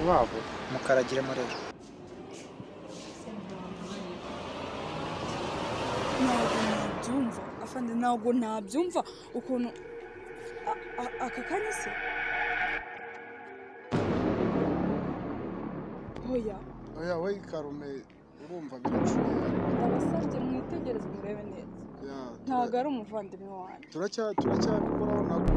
wabo. mukaragiremo rero. ntabwo nabyumva afande, ntabwo nabyumva ukuntu aka kanya se. Oya we Karume urumva biracuye. ndabasabye mwitegereze murebe neza, ntabwo ari umuvandimwe wanjye. Turacyabikoraho ntabwo